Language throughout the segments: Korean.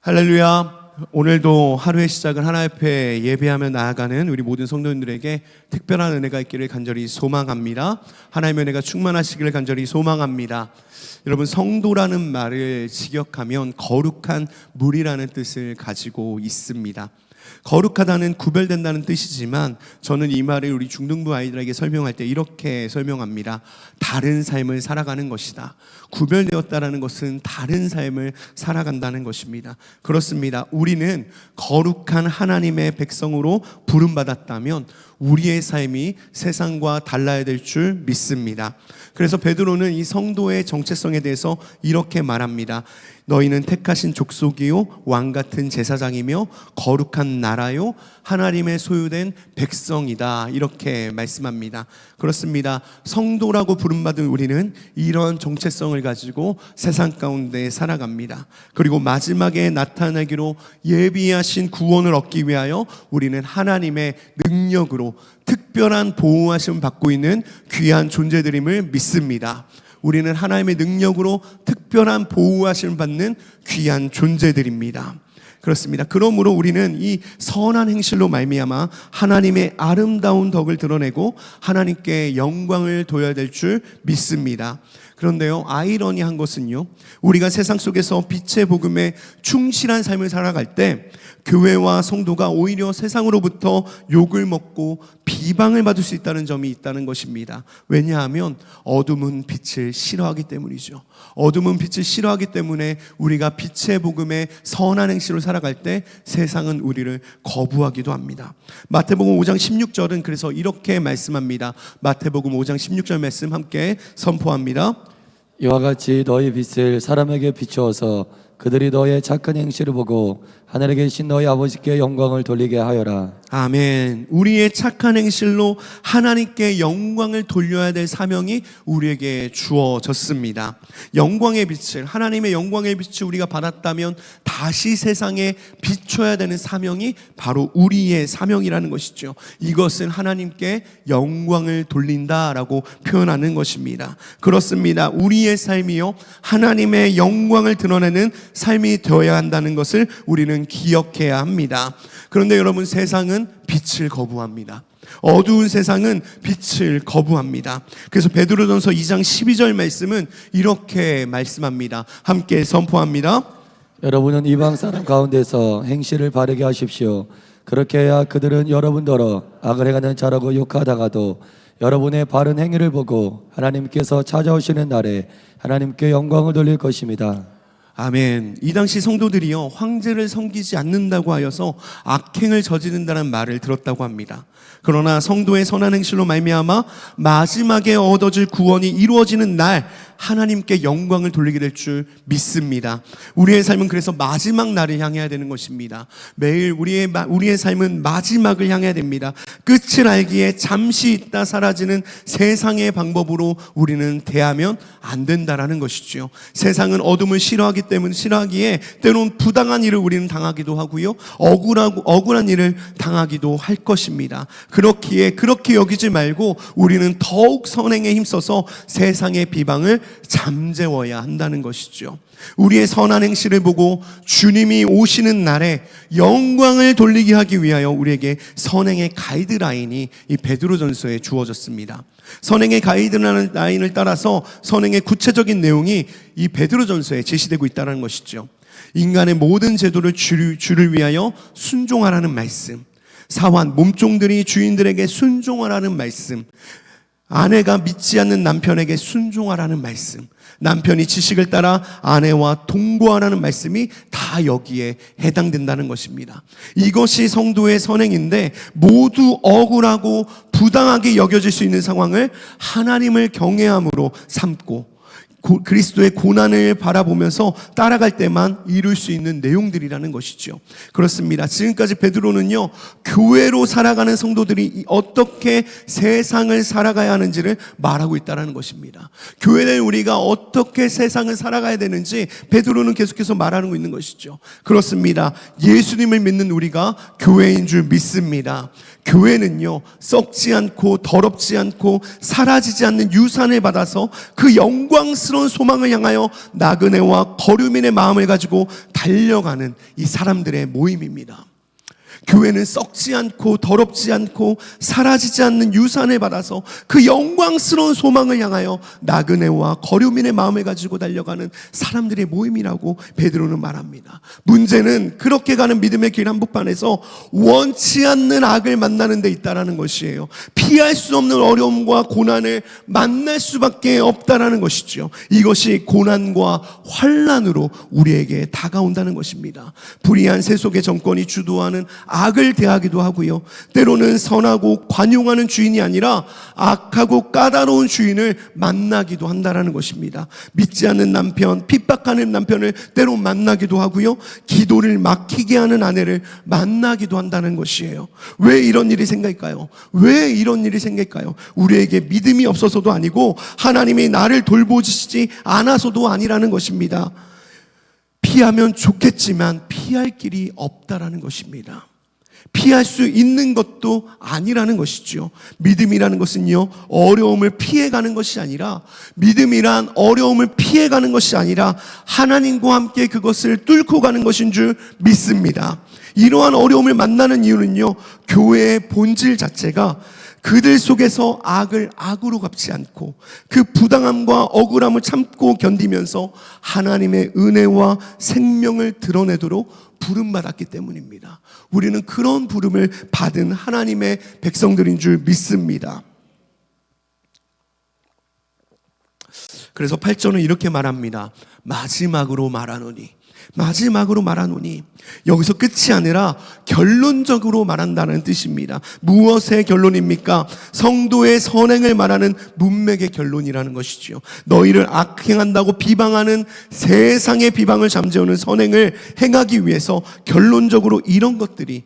할렐루야. 오늘도 하루의 시작을 하나님 앞에 예배하며 나아가는 우리 모든 성도님들에게 특별한 은혜가 있기를 간절히 소망합니다. 하나님의 은혜가 충만하시기를 간절히 소망합니다. 여러분, 성도라는 말을 직역하면 거룩한 물이라는 뜻을 가지고 있습니다. 거룩하다는 구별된다는 뜻이지만 저는 이 말을 우리 중등부 아이들에게 설명할 때 이렇게 설명합니다. 다른 삶을 살아가는 것이다. 구별되었다라는 것은 다른 삶을 살아간다는 것입니다. 그렇습니다. 우리는 거룩한 하나님의 백성으로 부름받았다면 우리의 삶이 세상과 달라야 될 줄 믿습니다. 그래서 베드로는 이 성도의 정체성에 대해서 이렇게 말합니다. 너희는 택하신 족속이요 왕같은 제사장이며 거룩한 나라요 하나님의 소유된 백성이다, 이렇게 말씀합니다. 그렇습니다. 성도라고 부름받은 우리는 이런 정체성을 가지고 세상 가운데 살아갑니다. 그리고 마지막에 나타나기로 예비하신 구원을 얻기 위하여 우리는 하나님의 능력으로 특별한 보호하심을 받고 있는 귀한 존재들임을 믿습니다. 우리는 하나님의 능력으로 특별한 보호하심을 받는 귀한 존재들입니다. 그렇습니다. 그러므로 우리는 이 선한 행실로 말미암아 하나님의 아름다운 덕을 드러내고 하나님께 영광을 돌려야 될 줄 믿습니다. 그런데요, 아이러니한 것은요, 우리가 세상 속에서 빛의 복음에 충실한 삶을 살아갈 때 교회와 성도가 오히려 세상으로부터 욕을 먹고 비방을 받을 수 있다는 점이 있다는 것입니다. 왜냐하면 어둠은 빛을 싫어하기 때문이죠. 어둠은 빛을 싫어하기 때문에 우리가 빛의 복음에 선한 행실로 살아갈 때 세상은 우리를 거부하기도 합니다. 마태복음 5장 16절은 그래서 이렇게 말씀합니다. 마태복음 5장 16절 말씀 함께 선포합니다. 이와 같이 너희 빛을 사람에게 비추어서 그들이 너의 착한 행실을 보고 하늘에 계신 너희 아버지께 영광을 돌리게 하여라. 아멘. 우리의 착한 행실로 하나님께 영광을 돌려야 될 사명이 우리에게 주어졌습니다. 영광의 빛을, 하나님의 영광의 빛을 우리가 받았다면 다시 세상에 비춰야 되는 사명이 바로 우리의 사명이라는 것이죠. 이것은 하나님께 영광을 돌린다라고 표현하는 것입니다. 그렇습니다. 우리의 삶이요, 하나님의 영광을 드러내는 삶이 되어야 한다는 것을 우리는 기억해야 합니다. 그런데 여러분, 세상은 빛을 거부합니다. 어두운 세상은 빛을 거부합니다. 그래서 베드로전서 2장 12절 말씀은 이렇게 말씀합니다. 함께 선포합니다. 여러분은 이방 사람 가운데서 행실을 바르게 하십시오. 그렇게 해야 그들은 여러분더러 악을 행하는 자라고 욕하다가도 여러분의 바른 행위를 보고 하나님께서 찾아오시는 날에 하나님께 영광을 돌릴 것입니다. 아멘. 이 당시 성도들이요, 황제를 섬기지 않는다고 하여서 악행을 저지른다는 말을 들었다고 합니다. 그러나 성도의 선한 행실로 말미암아 마지막에 얻어질 구원이 이루어지는 날 하나님께 영광을 돌리게 될 줄 믿습니다. 우리의 삶은 그래서 마지막 날을 향해야 되는 것입니다. 매일 우리의 삶은 마지막을 향해야 됩니다. 끝을 알기에 잠시 있다 사라지는 세상의 방법으로 우리는 대하면 안 된다라는 것이죠. 세상은 어둠을 싫어하기에 때론 부당한 일을 우리는 당하기도 하고요, 억울한 일을 당하기도 할 것입니다. 그렇기에 그렇게 여기지 말고 우리는 더욱 선행에 힘써서 세상의 비방을 잠재워야 한다는 것이죠. 우리의 선한 행실을 보고 주님이 오시는 날에 영광을 돌리게 하기 위하여 우리에게 선행의 가이드라인이 이 베드로전서에 주어졌습니다. 선행의 가이드라인을 따라서 선행의 구체적인 내용이 이 베드로전서에 제시되고 있다는 것이죠. 인간의 모든 제도를 주를 위하여 순종하라는 말씀, 사환, 몸종들이 주인들에게 순종하라는 말씀, 아내가 믿지 않는 남편에게 순종하라는 말씀, 남편이 지식을 따라 아내와 동거하라는 말씀이 다 여기에 해당된다는 것입니다. 이것이 성도의 선행인데 모두 억울하고 부당하게 여겨질 수 있는 상황을 하나님을 경외함으로 삼고 그리스도의 고난을 바라보면서 따라갈 때만 이룰 수 있는 내용들이라는 것이죠. 그렇습니다. 지금까지 베드로는요, 교회로 살아가는 성도들이 어떻게 세상을 살아가야 하는지를 말하고 있다는 것입니다. 교회는 우리가 어떻게 세상을 살아가야 되는지 베드로는 계속해서 말하고 있는 것이죠. 그렇습니다. 예수님을 믿는 우리가 교회인 줄 믿습니다. 교회는요, 썩지 않고 더럽지 않고 사라지지 않는 유산을 받아서 그 영광스러운 영광스러운 소망을 향하여 나그네와 거류민의 마음을 가지고 달려가는 이 사람들의 모임입니다. 교회는 썩지 않고 더럽지 않고 사라지지 않는 유산을 받아서 그 영광스러운 소망을 향하여 나그네와 거류민의 마음을 가지고 달려가는 사람들의 모임이라고 베드로는 말합니다. 문제는 그렇게 가는 믿음의 길 한복판에서 원치 않는 악을 만나는 데 있다는 것이에요. 피할 수 없는 어려움과 고난을 만날 수밖에 없다는 것이죠. 이것이 고난과 환난으로 우리에게 다가온다는 것입니다. 불의한 세속의 정권이 주도하는 악을 대하기도 하고요, 때로는 선하고 관용하는 주인이 아니라 악하고 까다로운 주인을 만나기도 한다는 것입니다. 믿지 않는 남편, 핍박하는 남편을 때로 만나기도 하고요, 기도를 막히게 하는 아내를 만나기도 한다는 것이에요. 왜 이런 일이 생길까요? 왜 이런 일이 생길까요? 우리에게 믿음이 없어서도 아니고 하나님이 나를 돌보시지 않아서도 아니라는 것입니다. 피하면 좋겠지만 피할 길이 없다라는 것입니다. 피할 수 있는 것도 아니라는 것이죠. 믿음이라는 것은요, 어려움을 피해가는 것이 아니라, 믿음이란 어려움을 피해가는 것이 아니라 하나님과 함께 그것을 뚫고 가는 것인 줄 믿습니다. 이러한 어려움을 만나는 이유는요, 교회의 본질 자체가 그들 속에서 악을 악으로 갚지 않고 그 부당함과 억울함을 참고 견디면서 하나님의 은혜와 생명을 드러내도록 부름받았기 때문입니다. 우리는 그런 부름을 받은 하나님의 백성들인 줄 믿습니다. 그래서 8절은 이렇게 말합니다. 마지막으로 말하노니, 여기서 끝이 아니라 결론적으로 말한다는 뜻입니다. 무엇의 결론입니까? 성도의 선행을 말하는 문맥의 결론이라는 것이죠. 너희를 악행한다고 비방하는 세상의 비방을 잠재우는 선행을 행하기 위해서 결론적으로 이런 것들이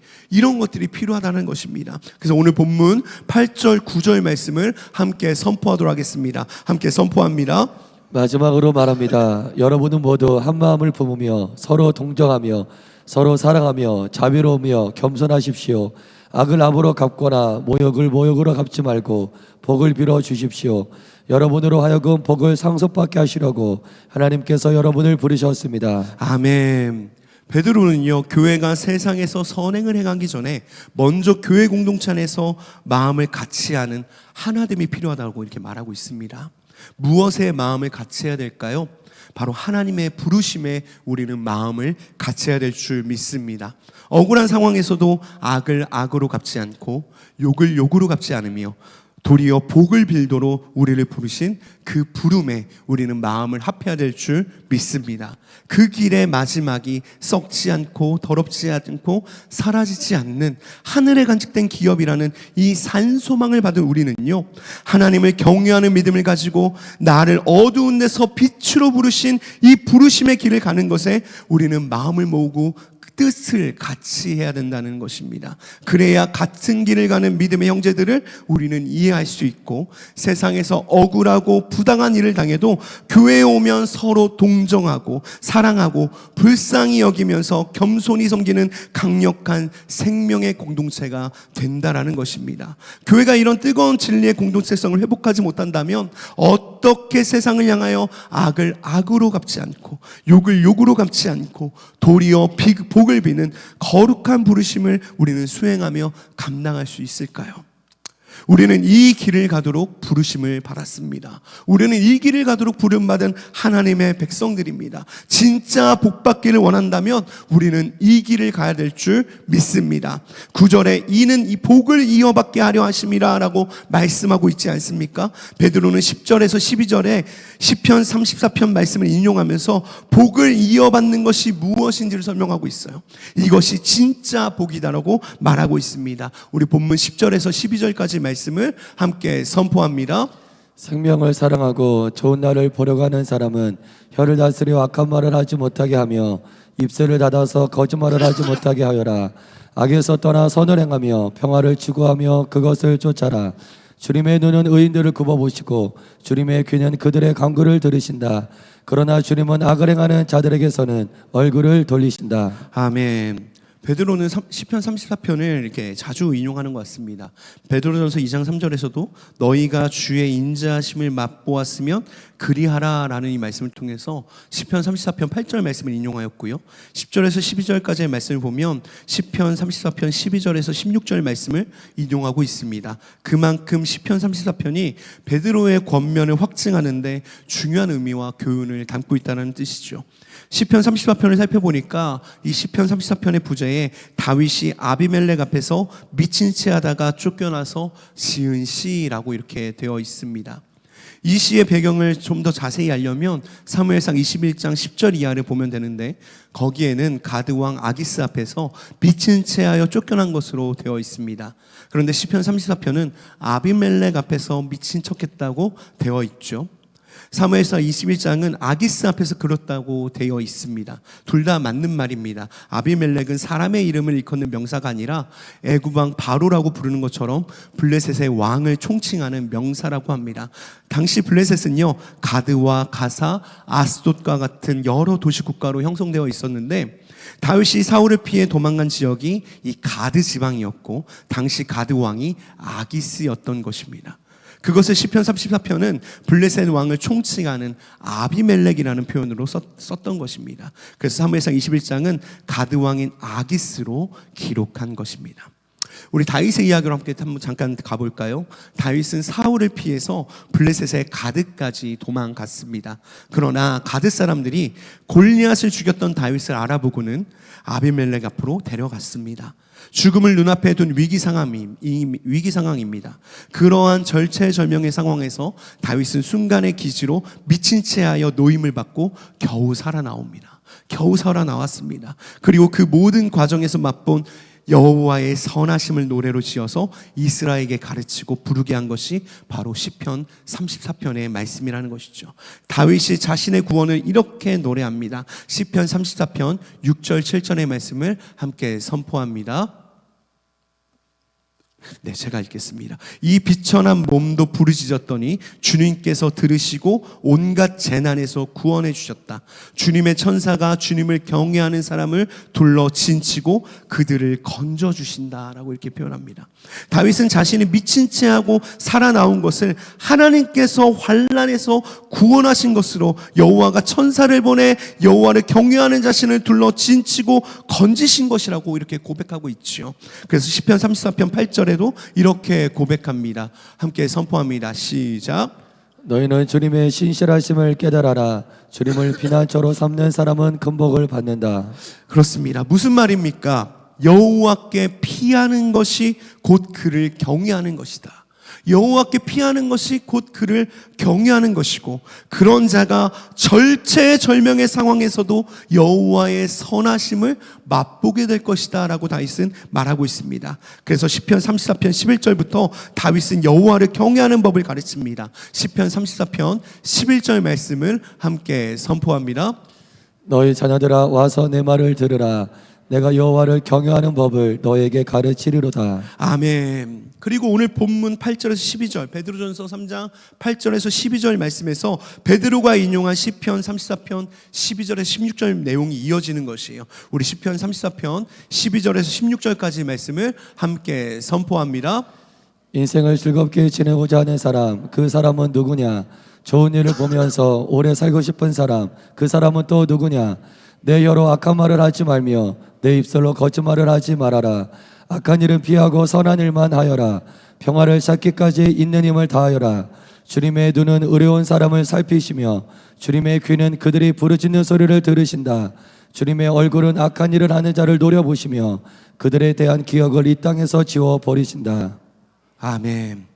필요하다는 것입니다. 그래서 오늘 본문 8절 9절 말씀을 함께 선포하도록 하겠습니다. 함께 선포합니다. 마지막으로 말합니다. 여러분은 모두 한 마음을 품으며 서로 동정하며 서로 사랑하며 자비로우며 겸손하십시오. 악을 악으로 갚거나 모욕을 모욕으로 갚지 말고 복을 빌어 주십시오. 여러분으로 하여금 복을 상속받게 하시려고 하나님께서 여러분을 부르셨습니다. 아멘. 베드로는요, 교회가 세상에서 선행을 행하기 전에 먼저 교회 공동체 안에서 마음을 같이 하는 하나됨이 필요하다고 이렇게 말하고 있습니다. 무엇에 마음을 같이 해야 될까요? 바로 하나님의 부르심에 우리는 마음을 같이 해야 될 줄 믿습니다. 억울한 상황에서도 악을 악으로 갚지 않고 욕을 욕으로 갚지 않으며 도리어 복을 빌도록 우리를 부르신 그 부름에 우리는 마음을 합해야 될 줄 믿습니다. 그 길의 마지막이 썩지 않고 더럽지 않고 사라지지 않는 하늘에 간직된 기업이라는 이 산소망을 받은 우리는요, 하나님을 경외하는 믿음을 가지고 나를 어두운 데서 빛으로 부르신 이 부르심의 길을 가는 것에 우리는 마음을 모으고 뜻을 같이 해야 된다는 것입니다. 그래야 같은 길을 가는 믿음의 형제들을 우리는 이해할 수 있고, 세상에서 억울하고 부당한 일을 당해도 교회에 오면 서로 동정하고 사랑하고 불쌍히 여기면서 겸손히 섬기는 강력한 생명의 공동체가 된다라는 것입니다. 교회가 이런 뜨거운 진리의 공동체성을 회복하지 못한다면 어떻게 세상을 향하여 악을 악으로 갚지 않고 욕을 욕으로 갚지 않고 도리어 복을 비는 거룩한 부르심을 우리는 수행하며 감당할 수 있을까요? 우리는 이 길을 가도록 부르심을 받았습니다. 우리는 이 길을 가도록 부름받은 하나님의 백성들입니다. 진짜 복받기를 원한다면 우리는 이 길을 가야 될 줄 믿습니다. 9절에 이는 이 복을 이어받게 하려 하심이라 라고 말씀하고 있지 않습니까? 베드로는 10절에서 12절에 시편 34편 말씀을 인용하면서 복을 이어받는 것이 무엇인지를 설명하고 있어요. 이것이 진짜 복이다라고 말하고 있습니다. 우리 본문 10절에서 12절까지 말씀을 함께 선포합니다. 생명을 사랑하고 좋은 날을 보려고 하는 사람은 혀를 다스려 악한 말을 하지 못하게 하며 입술을 닫아서 거짓말을 하지 못하게 하여라. 악에서 떠나 선을 행하며 평화를 추구하며 그것을 쫓아라. 주님의 눈은 의인들을 굽어보시고 주님의 귀는 그들의 간구를 들으신다. 그러나 주님은 악을 행하는 자들에게서는 얼굴을 돌리신다. 아멘. 베드로는 시편 34편을 이렇게 자주 인용하는 것 같습니다. 베드로전서 2장 3절에서도 너희가 주의 인자하심을 맛보았으면 그리하라라는 이 말씀을 통해서 시편 34편 8절 말씀을 인용하였고요. 10절에서 12절까지의 말씀을 보면 시편 34편 12절에서 16절 말씀을 인용하고 있습니다. 그만큼 시편 34편이 베드로의 권면을 확증하는데 중요한 의미와 교훈을 담고 있다는 뜻이죠. 시편 34편을 살펴보니까 이 시편 34편의 부제에 다윗이 아비멜렉 앞에서 미친 채 하다가 쫓겨나서 지은 시라고 이렇게 되어 있습니다. 이 시의 배경을 좀 더 자세히 알려면 사무엘상 21장 10절 이하를 보면 되는데, 거기에는 가드왕 아기스 앞에서 미친 채 하여 쫓겨난 것으로 되어 있습니다. 그런데 시편 34편은 아비멜렉 앞에서 미친 척했다고 되어 있죠. 사무엘상 21장은 아기스 앞에서 그렇다고 되어 있습니다. 둘 다 맞는 말입니다. 아비멜렉은 사람의 이름을 일컫는 명사가 아니라 애굽왕 바로라고 부르는 것처럼 블레셋의 왕을 총칭하는 명사라고 합니다. 당시 블레셋은요, 가드와 가사, 아스돗과 같은 여러 도시 국가로 형성되어 있었는데, 다윗이 사울을 피해 도망간 지역이 이 가드 지방이었고, 당시 가드 왕이 아기스였던 것입니다. 그것을 시편 34편은 블레셋 왕을 총칭하는 아비멜렉이라는 표현으로 썼던 것입니다. 그래서 사무엘상 21장은 가드 왕인 아기스로 기록한 것입니다. 우리 다윗의 이야기로 함께 한번 잠깐 가볼까요? 다윗은 사울을 피해서 블레셋의 가드까지 도망갔습니다. 그러나 가드 사람들이 골리앗을 죽였던 다윗을 알아보고는 아비멜렉 앞으로 데려갔습니다. 죽음을 눈앞에 둔 위기 상황입니다. 그러한 절체절명의 상황에서 다윗은 순간의 기지로 미친 채 하여 노임을 받고 겨우 살아나옵니다. 겨우 살아나왔습니다. 그리고 그 모든 과정에서 맛본 여호와의 선하심을 노래로 지어서 이스라엘에게 가르치고 부르게 한 것이 바로 시편 34편의 말씀이라는 것이죠. 다윗이 자신의 구원을 이렇게 노래합니다. 시편 34편 6절 7절의 말씀을 함께 선포합니다. 네, 제가 읽겠습니다. 이 비천한 몸도 부르짖었더니 주님께서 들으시고 온갖 재난에서 구원해 주셨다. 주님의 천사가 주님을 경외하는 사람을 둘러 진치고 그들을 건져 주신다라고 이렇게 표현합니다. 다윗은 자신이 미친 채 하고 살아나온 것을 하나님께서 환난에서 구원하신 것으로, 여호와가 천사를 보내 여호와를 경외하는 자신을 둘러 진치고 건지신 것이라고 이렇게 고백하고 있죠. 그래서 시편 34편 8절에도 이렇게 고백합니다. 함께 선포합니다. 시작. 너희는 주님의 신실하심을 깨달아라. 주님을 피난처로 삼는 사람은 큰 복을 받는다. 그렇습니다. 무슨 말입니까? 여호와께 피하는 것이 곧 그를 경외하는 것이다. 여호와께 피하는 것이 곧 그를 경외하는 것이고, 그런 자가 절체절명의 상황에서도 여호와의 선하심을 맛보게 될 것이다 라고 다윗은 말하고 있습니다. 그래서 시편 34편 11절부터 다윗은 여호와를 경외하는 법을 가르칩니다. 시편 34편 11절 말씀을 함께 선포합니다. 너희 자녀들아 와서 내 말을 들으라. 내가 여호와를 경외하는 법을 너에게 가르치리로다. 아멘. 그리고 오늘 본문 8절에서 12절, 베드로전서 3장 8절에서 12절 말씀에서 베드로가 인용한 시편 34편 12절에서 16절 내용이 이어지는 것이에요. 우리 시편 34편 12절에서 16절까지 말씀을 함께 선포합니다. 인생을 즐겁게 지내고자 하는 사람, 그 사람은 누구냐? 좋은 일을 보면서 오래 살고 싶은 사람, 그 사람은 또 누구냐? 내 혀로 악한 말을 하지 말며 내 입술로 거짓말을 하지 말아라. 악한 일은 피하고 선한 일만 하여라. 평화를 찾기까지 있는 힘을 다하여라. 주님의 눈은 의로운 사람을 살피시며 주님의 귀는 그들이 부르짖는 소리를 들으신다. 주님의 얼굴은 악한 일을 하는 자를 노려보시며 그들에 대한 기억을 이 땅에서 지워버리신다. 아멘.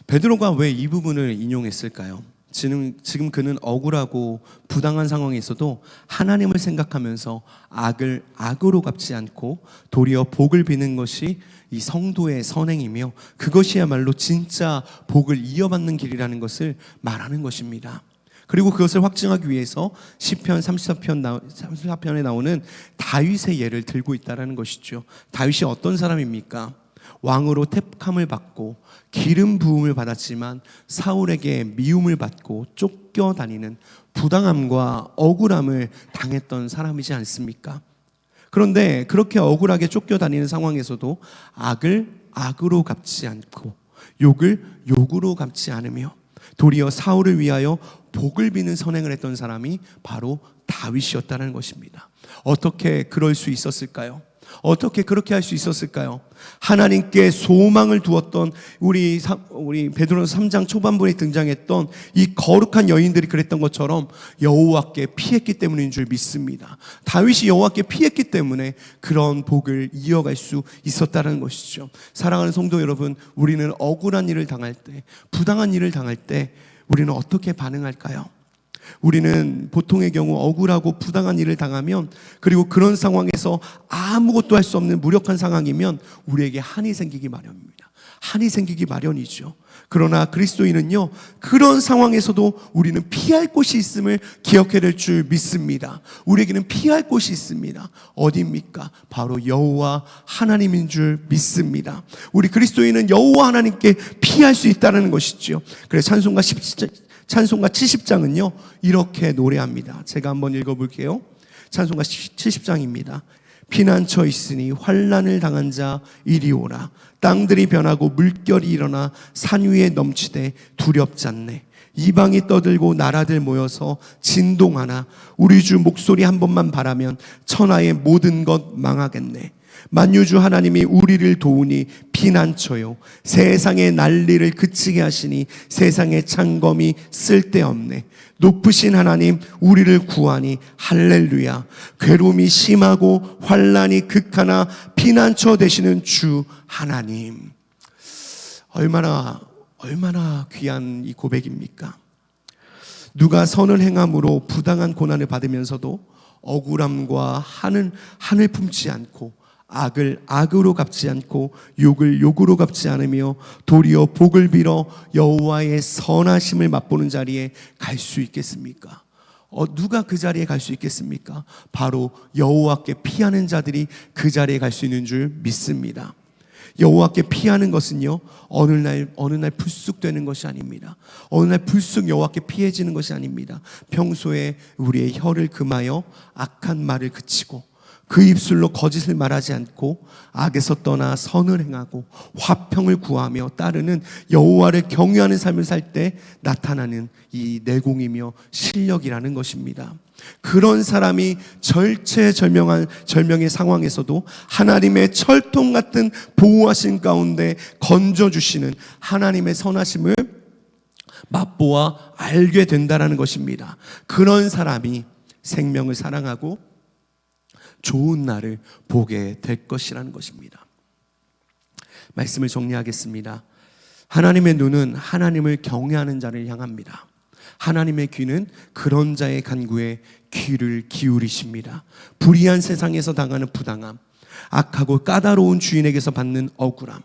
베드로가 왜 이 부분을 인용했을까요? 지금 그는 억울하고 부당한 상황에 있어도 하나님을 생각하면서 악을 악으로 갚지 않고 도리어 복을 비는 것이 이 성도의 선행이며, 그것이야말로 진짜 복을 이어받는 길이라는 것을 말하는 것입니다. 그리고 그것을 확증하기 위해서 시편 34편에 나오는 다윗의 예를 들고 있다는 것이죠. 다윗이 어떤 사람입니까? 왕으로 택함을 받고 기름 부음을 받았지만 사울에게 미움을 받고 쫓겨다니는 부당함과 억울함을 당했던 사람이지 않습니까? 그런데 그렇게 억울하게 쫓겨다니는 상황에서도 악을 악으로 갚지 않고 욕을 욕으로 갚지 않으며 도리어 사울을 위하여 복을 비는 선행을 했던 사람이 바로 다윗이었다는 것입니다. 어떻게 그럴 수 있었을까요? 어떻게 그렇게 할 수 있었을까요? 하나님께 소망을 두었던 우리 베드로서 3장 초반부에 등장했던 이 거룩한 여인들이 그랬던 것처럼 여호와께 피했기 때문인 줄 믿습니다. 다윗이 여호와께 피했기 때문에 그런 복을 이어갈 수 있었다는 것이죠. 사랑하는 성도 여러분, 우리는 억울한 일을 당할 때, 부당한 일을 당할 때 우리는 어떻게 반응할까요? 우리는 보통의 경우 억울하고 부당한 일을 당하면, 그리고 그런 상황에서 아무것도 할 수 없는 무력한 상황이면 우리에게 한이 생기기 마련입니다. 한이 생기기 마련이죠. 그러나 그리스도인은요, 그런 상황에서도 우리는 피할 곳이 있음을 기억해야 될 줄 믿습니다. 우리에게는 피할 곳이 있습니다. 어디입니까? 바로 여호와 하나님인 줄 믿습니다. 우리 그리스도인은 여호와 하나님께 피할 수 있다는 것이죠. 그래서 찬송가 70장은요 이렇게 노래합니다. 제가 한번 읽어볼게요. 찬송가 70장입니다. 피난처 있으니 환난을 당한 자 이리 오라. 땅들이 변하고 물결이 일어나 산 위에 넘치되 두렵지 않네. 이방이 떠들고 나라들 모여서 진동하나 우리 주 목소리 한 번만 바라면 천하의 모든 것 망하겠네. 만유주 하나님이 우리를 도우니 피난처요, 세상의 난리를 그치게 하시니 세상의 창검이 쓸데없네. 높으신 하나님 우리를 구하니 할렐루야. 괴로움이 심하고 환난이 극하나 피난처 되시는 주 하나님. 얼마나 귀한 이 고백입니까? 누가 선을 행함으로 부당한 고난을 받으면서도 억울함과 한을 품지 않고, 악을 악으로 갚지 않고 욕을 욕으로 갚지 않으며 도리어 복을 빌어 여호와의 선하심을 맛보는 자리에 갈 수 있겠습니까? 누가 그 자리에 갈 수 있겠습니까? 바로 여호와께 피하는 자들이 그 자리에 갈 수 있는 줄 믿습니다. 여호와께 피하는 것은요 어느 날 불쑥 되는 것이 아닙니다. 어느 날 불쑥 여호와께 피해지는 것이 아닙니다. 평소에 우리의 혀를 금하여 악한 말을 그치고 그 입술로 거짓을 말하지 않고 악에서 떠나 선을 행하고 화평을 구하며 따르는 여호와를 경외하는 삶을 살 때 나타나는 이 내공이며 실력이라는 것입니다. 그런 사람이 절명의 상황에서도 하나님의 철통 같은 보호하신 가운데 건져주시는 하나님의 선하심을 맛보아 알게 된다는 것입니다. 그런 사람이 생명을 사랑하고 좋은 날을 보게 될 것이라는 것입니다. 말씀을 정리하겠습니다. 하나님의 눈은 하나님을 경외하는 자를 향합니다. 하나님의 귀는 그런 자의 간구에 귀를 기울이십니다. 불의한 세상에서 당하는 부당함, 악하고 까다로운 주인에게서 받는 억울함,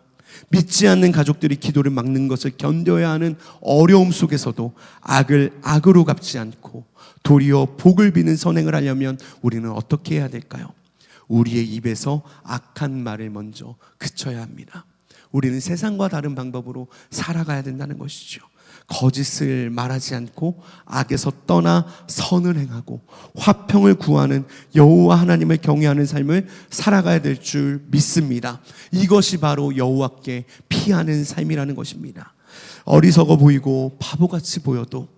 믿지 않는 가족들이 기도를 막는 것을 견뎌야 하는 어려움 속에서도 악을 악으로 갚지 않고 도리어 복을 비는 선행을 하려면 우리는 어떻게 해야 될까요? 우리의 입에서 악한 말을 먼저 그쳐야 합니다. 우리는 세상과 다른 방법으로 살아가야 된다는 것이죠. 거짓을 말하지 않고 악에서 떠나 선을 행하고 화평을 구하는 여호와 하나님을 경외하는 삶을 살아가야 될 줄 믿습니다. 이것이 바로 여호와께 피하는 삶이라는 것입니다. 어리석어 보이고 바보같이 보여도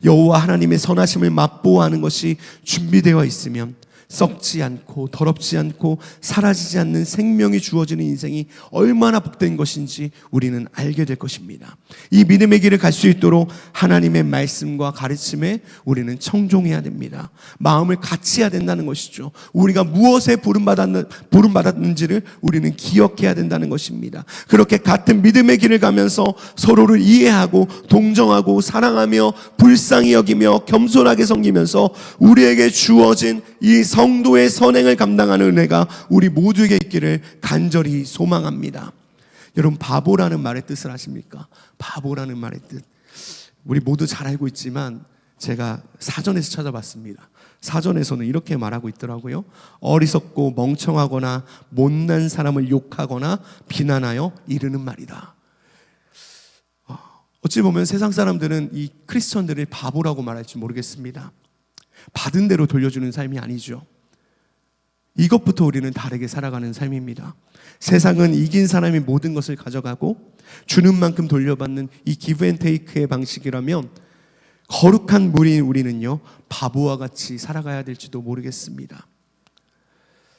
여호와 하나님의 선하심을 맛보아하는 것이 준비되어 있으면 썩지 않고 더럽지 않고 사라지지 않는 생명이 주어지는 인생이 얼마나 복된 것인지 우리는 알게 될 것입니다. 이 믿음의 길을 갈 수 있도록 하나님의 말씀과 가르침에 우리는 청종해야 됩니다. 마음을 같이 해야 된다는 것이죠. 우리가 무엇에 부름받았는지를 우리는 기억해야 된다는 것입니다. 그렇게 같은 믿음의 길을 가면서 서로를 이해하고 동정하고 사랑하며 불쌍히 여기며 겸손하게 섬기면서 우리에게 주어진 이 성도의 선행을 감당하는 은혜가 우리 모두에게 있기를 간절히 소망합니다. 여러분, 바보라는 말의 뜻을 아십니까? 바보라는 말의 뜻, 우리 모두 잘 알고 있지만 제가 사전에서 찾아봤습니다. 사전에서는 이렇게 말하고 있더라고요. 어리석고 멍청하거나 못난 사람을 욕하거나 비난하여 이르는 말이다. 어찌 보면 세상 사람들은 이 크리스천들을 바보라고 말할지 모르겠습니다. 받은 대로 돌려주는 삶이 아니죠. 이것부터 우리는 다르게 살아가는 삶입니다. 세상은 이긴 사람이 모든 것을 가져가고 주는 만큼 돌려받는 이 기브 앤 테이크의 방식이라면 거룩한 무리인 우리는요, 바보와 같이 살아가야 될지도 모르겠습니다.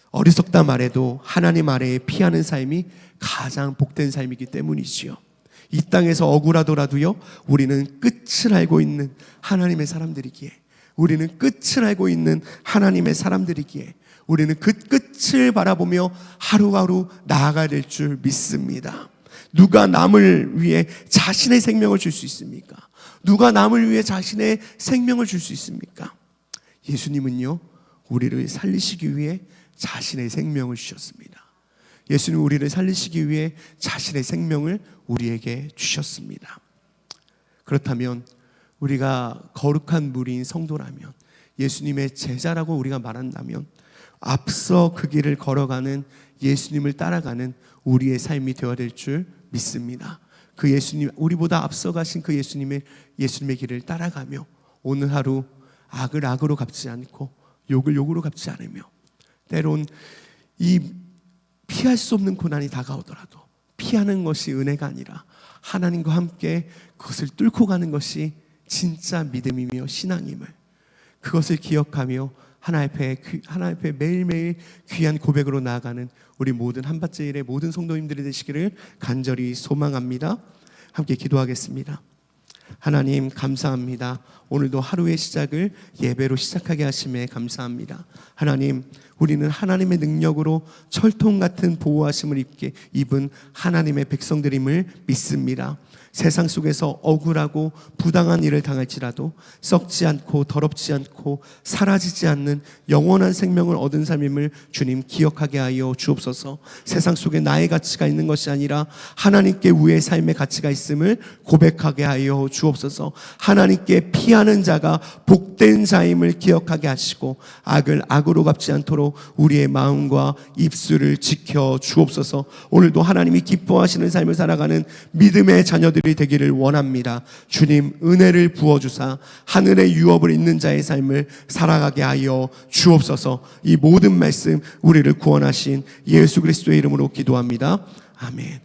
어리석다 말해도 하나님 아래에 피하는 삶이 가장 복된 삶이기 때문이지요. 이 땅에서 억울하더라도요, 우리는 끝을 알고 있는 하나님의 사람들이기에, 우리는 끝을 알고 있는 하나님의 사람들이기에 우리는 그 끝을 바라보며 하루하루 나아가야 될 줄 믿습니다. 누가 남을 위해 자신의 생명을 줄 수 있습니까? 누가 남을 위해 자신의 생명을 줄 수 있습니까? 예수님은요, 우리를 살리시기 위해 자신의 생명을 주셨습니다. 예수님 우리를 살리시기 위해 자신의 생명을 우리에게 주셨습니다. 그렇다면 우리가 거룩한 무리인 성도라면, 예수님의 제자라고 우리가 말한다면 앞서 그 길을 걸어가는 예수님을 따라가는 우리의 삶이 되어야 될 줄 믿습니다. 그 예수님, 우리보다 앞서가신 그 예수님의 길을 따라가며 오늘 하루 악을 악으로 갚지 않고 욕을 욕으로 갚지 않으며, 때론 이 피할 수 없는 고난이 다가오더라도 피하는 것이 은혜가 아니라 하나님과 함께 그것을 뚫고 가는 것이 진짜 믿음이며 신앙임을, 그것을 기억하며 하나님 앞에 매일매일 귀한 고백으로 나아가는 우리 모든 한밭제일의 모든 성도님들이 되시기를 간절히 소망합니다. 함께 기도하겠습니다. 하나님 감사합니다. 오늘도 하루의 시작을 예배로 시작하게 하심에 감사합니다. 하나님, 우리는 하나님의 능력으로 철통 같은 보호하심을 입은 하나님의 백성들임을 믿습니다. 세상 속에서 억울하고 부당한 일을 당할지라도 썩지 않고 더럽지 않고 사라지지 않는 영원한 생명을 얻은 삶임을 주님 기억하게 하여 주옵소서. 세상 속에 나의 가치가 있는 것이 아니라 하나님께 우의 삶의 가치가 있음을 고백하게 하여 주옵소서. 하나님께 피하는 자가 복된 자임을 기억하게 하시고 악을 악으로 갚지 않도록 우리의 마음과 입술을 지켜 주옵소서. 오늘도 하나님이 기뻐하시는 삶을 살아가는 믿음의 자녀들이 되기를 원합니다. 주님 은혜를 부어주사 하늘의 유업을 잇는 자의 삶을 살아가게 하여 주옵소서. 이 모든 말씀 우리를 구원하신 예수 그리스도의 이름으로 기도합니다. 아멘.